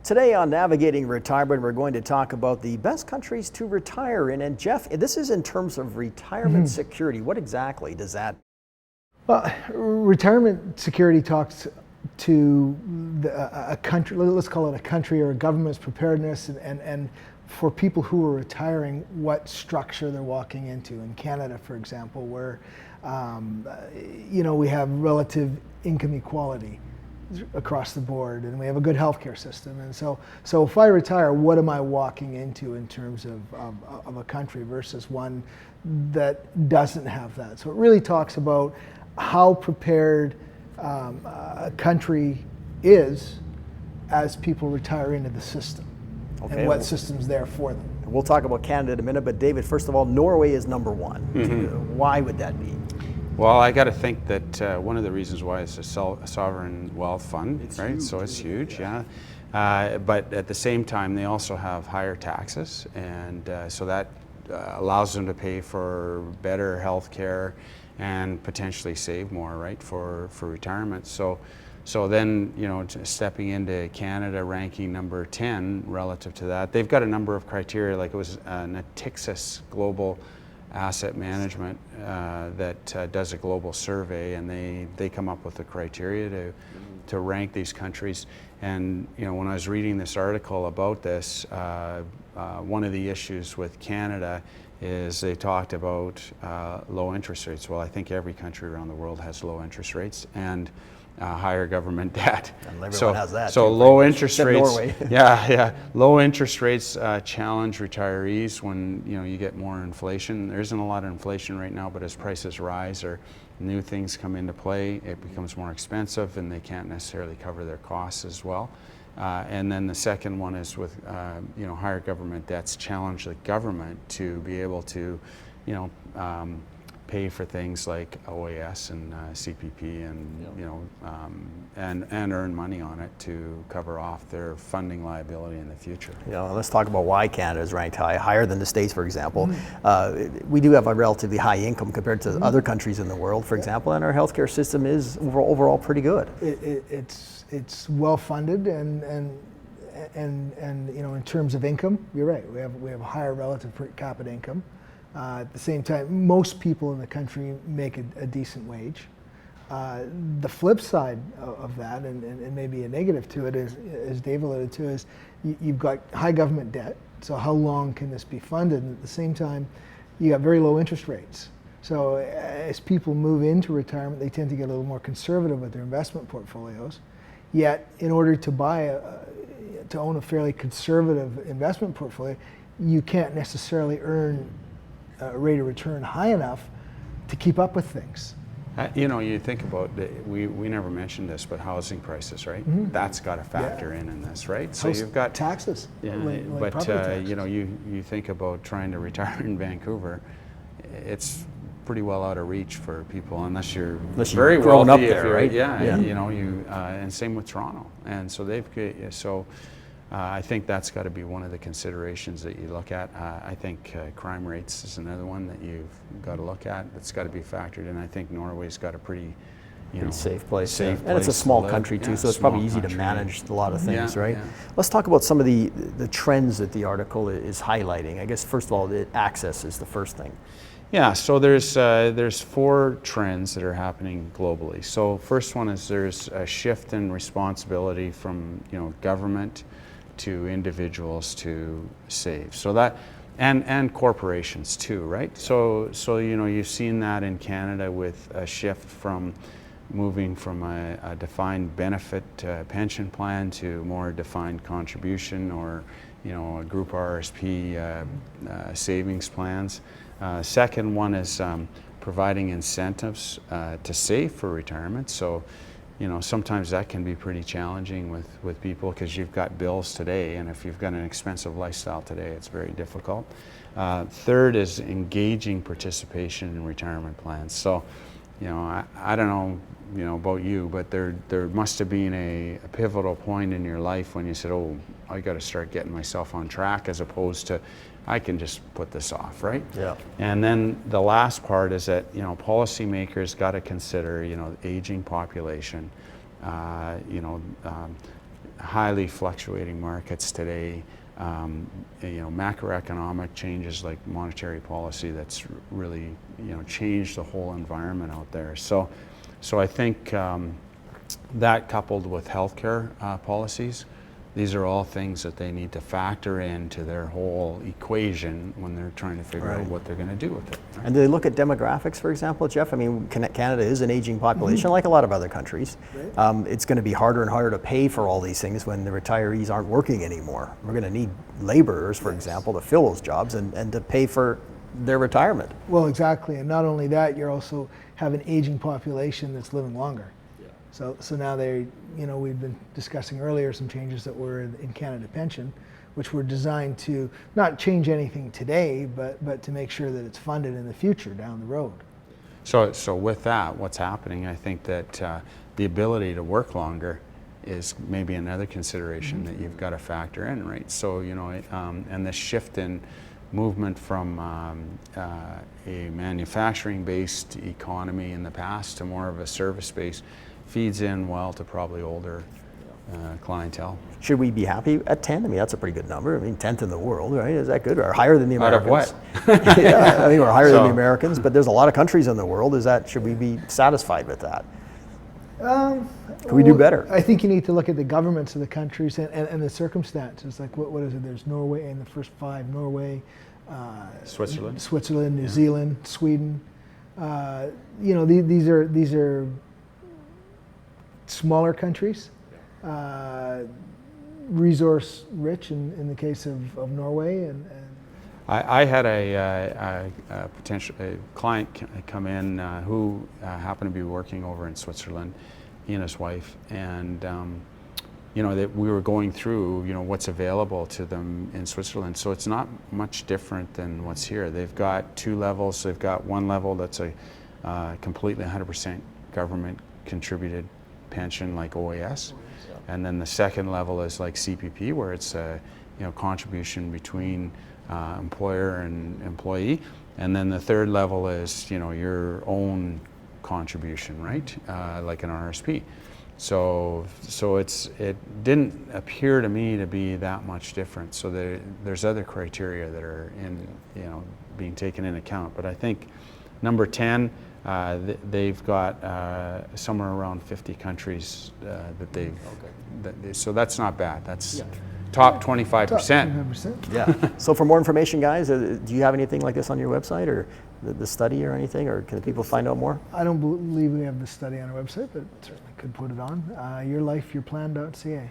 Today on Navigating Retirement, we're going to talk about the best countries to retire in. And Jeff, this is in terms of retirement security. What exactly does that? Well, retirement security talks to a country, let's call it a country or a government's preparedness and for people who are retiring, what structure they're walking into. In Canada, for example, where we have relative income equality across the board, and we have a good healthcare system. And so if I retire, what am I walking into in terms of a country versus one that doesn't have that? So it really talks about how prepared a country is as people retire into the system, and what system's there for them. We'll talk about Canada in a minute, but David, first of all, Norway is number one. Why would that be? Well, I got to think that one of the reasons why it's a sovereign wealth fund, right? Huge. So it's huge, yeah. But at the same time, they also have higher taxes, and so that allows them to pay for better health care and potentially save more, right, for retirement. So then, stepping into Canada, ranking number 10 relative to that, they've got a number of criteria, like it was Natixis Global Asset Management that does a global survey, and they come up with the criteria to rank these countries. And when I was reading this article about this, one of the issues with Canada is they talked about low interest rates. Well, I think every country around the world has low interest rates and higher government debt. And everyone has that. So low interest rates. Norway. Yeah. Low interest rates challenge retirees when you get more inflation. There isn't a lot of inflation right now, but as prices rise or new things come into play, it becomes more expensive, and they can't necessarily cover their costs as well. And then the second one is with higher government debts challenge the government to be able to pay for things like OAS and CPP and earn money on it to cover off their funding liability in the future. Let's talk about why Canada is ranked higher than the States, for example. We do have a relatively high income compared to other countries in the world, for example, and our healthcare system is overall pretty good. It's well funded, and in terms of income, you're right. We have a higher relative per capita income. At the same time, most people in the country make a decent wage. The flip side of that, and maybe a negative to it, is, as Dave alluded to, is you've got high government debt. So how long can this be funded? And at the same time, you got very low interest rates. So as people move into retirement, they tend to get a little more conservative with their investment portfolios. Yet, in order to own a fairly conservative investment portfolio, you can't necessarily earn a rate of return high enough to keep up with things. You think about we never mentioned this, but housing prices, right? That's got to factor in this, right? So you've got taxes. But taxes. You think about trying to retire in Vancouver, it's pretty well out of reach for people unless you're very grown up wealthy, there, right? And same with Toronto, and so I think that's got to be one of the considerations that you look at. I think crime rates is another one that you've got to look at. That's got to be factored in. I think Norway's got a pretty safe place. And it's a small country too, so it's probably easy to manage a lot of things, right? Yeah. Let's talk about some of the trends that the article is highlighting. I guess first of all, the access is the first thing. Yeah, so there's 4 trends that are happening globally. So first one is there's a shift in responsibility from government to individuals to save. So that and corporations too, right? So you've seen that in Canada with a shift from moving from a defined benefit pension plan to more defined contribution or a group RSP savings plans. Second one is providing incentives to save for retirement. So sometimes that can be pretty challenging with people because you've got bills today, and if you've got an expensive lifestyle today, it's very difficult. Third is engaging participation in retirement plans. So, I don't know, about you, but there must have been a pivotal point in your life when you said, oh, I got to start getting myself on track, as opposed to I can just put this off, right? Yeah. And then the last part is that policymakers got to consider the aging population, highly fluctuating markets today. Macroeconomic changes like monetary policy that's really changed the whole environment out there. So I think that coupled with healthcare policies, these are all things that they need to factor into their whole equation when they're trying to figure out what they're going to do with it. And do they look at demographics, for example, Jeff? I mean, Canada is an aging population, like a lot of other countries. Right. It's going to be harder and harder to pay for all these things when the retirees aren't working anymore. We're going to need laborers, for example, to fill those jobs and to pay for their retirement. Well, exactly, and not only that, you also have an aging population that's living longer. So now we've been discussing earlier some changes that were in Canada Pension, which were designed to not change anything today, but to make sure that it's funded in the future down the road. So with that, what's happening, I think that the ability to work longer is maybe another consideration that you've got to factor in, right? So, and the shift in movement from a manufacturing-based economy in the past to more of a service-based feeds in well to probably older clientele. Should we be happy at 10? I mean, that's a pretty good number. I mean, 10th in the world, right? Is that good? Or higher than the Out of Americans? what? Yeah, I think we're higher than the So- Americans, but there's a lot of countries in the world. Should we be satisfied with that? Could we do better? I think you need to look at the governments of the countries and the circumstances. Like what is it? There's Norway in the first 5. Norway, Switzerland. New Zealand, Sweden. These are smaller countries, resource rich in the case of Norway. And I had a client come in who happened to be working over in Switzerland, he and his wife, and that we were going through what's available to them in Switzerland. So it's not much different than what's here. They've got 2 levels. They've got one level that's a completely 100% government contributed pension like OAS, and then the second level is like CPP, where it's a contribution between employer and employee, and then the third level is your own contribution, right? Like an RSP. So it didn't appear to me to be that much different. So there's other criteria that are being taken into account. But I think number 10, they've got somewhere around 50 countries that they've. So that's not bad. That's top 25%. 25%. Yeah. So for more information, guys, do you have anything like this on your website, or the study or anything, or can people find out more? I don't believe we have the study on our website, but certainly could put it on. Yourlifeyourplan.ca.